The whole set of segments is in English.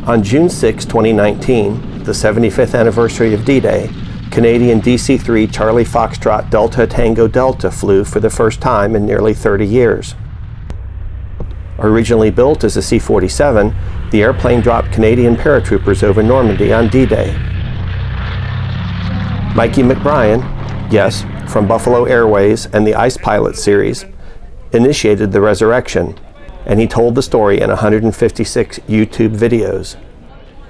On June 6, 2019, the 75th anniversary of D-Day, Canadian DC-3 Charlie Foxtrot Delta Tango Delta flew for the first time in nearly 30 years. Originally built as a C-47, the airplane dropped Canadian paratroopers over Normandy on D-Day. Mikey McBrien, yes, from Buffalo Airways and the Ice Pilot series, initiated the resurrection, and he told the story in 156 YouTube videos.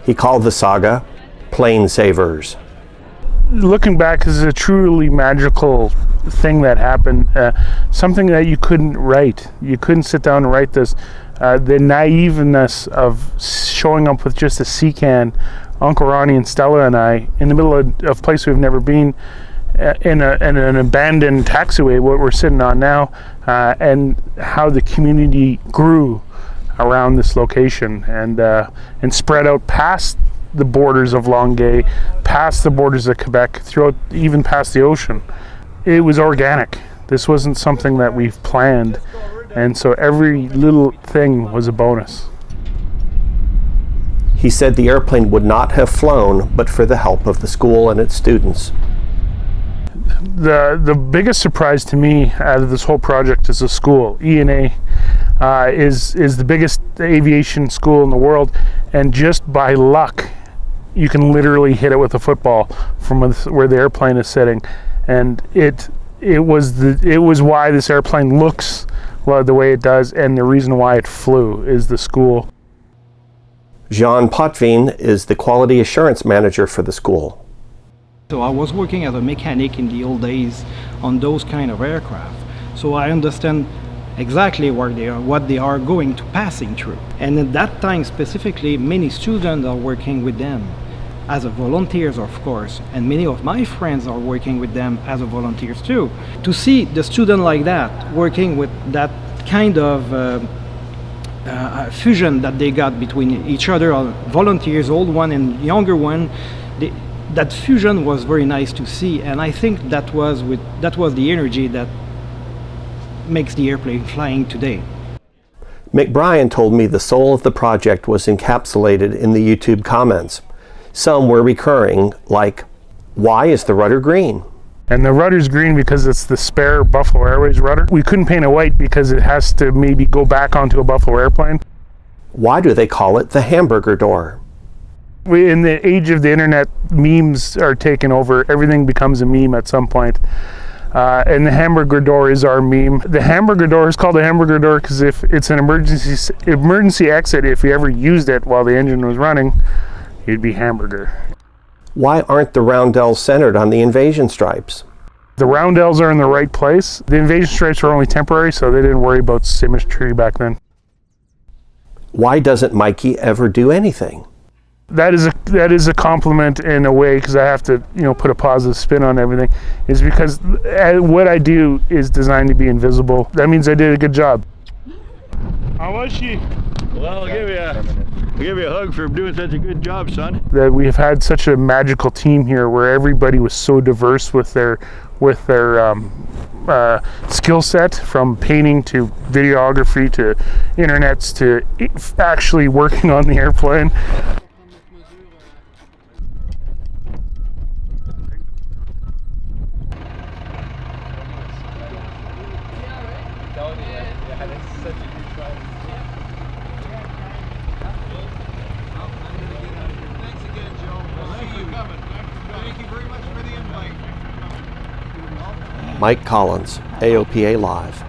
He called the saga Plane Savers. Looking back, this is a truly magical thing that happened, something that you couldn't write. You couldn't sit down and write this. The naiveness of showing up with just a sea can, Uncle Ronnie and Stella and I, in the middle of a place we've never been, in an abandoned taxiway, what we're sitting on now, and how the community grew around this location and spread out past the borders of Longueuil, past the borders of Quebec, throughout, even past the ocean. It was organic. This wasn't something that we've planned, and so every little thing was a bonus. He said the airplane would not have flown but for the help of the school and its students. The biggest surprise to me out of this whole project is the school. ENA is the biggest aviation school in the world, and just by luck you can literally hit it with a football from where the airplane is sitting, and it was why this airplane looks the way it does, and the reason why it flew is the school. Jean Potvin is the quality assurance manager for the school. So I was working as a mechanic in the old days on those kind of aircraft, so I understand exactly what they are going to passing through. And at that time specifically, many students are working with them as a volunteers, of course, and many of my friends are working with them as a volunteers too. To see the student like that working with that kind of fusion that they got between each other, volunteers, old one and younger one, that fusion was very nice to see, and I think that was the energy that makes the airplane flying today. McBrien told me the soul of the project was encapsulated in the YouTube comments. Some were recurring, like, "Why is the rudder green?" And the rudder's green because it's the spare Buffalo Airways rudder. We couldn't paint it white because it has to maybe go back onto a Buffalo airplane. Why do they call it the Hamburger Door? In the age of the internet, memes are taken over. Everything becomes a meme at some point. And the Hamburger Door is our meme. The Hamburger Door is called a Hamburger Door because if it's an emergency exit, if you ever used it while the engine was running, you'd be hamburger. Why aren't the roundels centered on the invasion stripes? The roundels are in the right place. The invasion stripes were only temporary, so they didn't worry about symmetry back then. Why doesn't Mikey ever do anything? That is a compliment in a way, because I have to put a positive spin on everything, is because what I do is designed to be invisible. That means I did a good job. How was she? Well, I'll give you a hug for doing such a good job, son. That we have had such a magical team here where everybody was so diverse with their skill set, from painting to videography to internets to actually working on the airplane. Mike Collins, AOPA Live.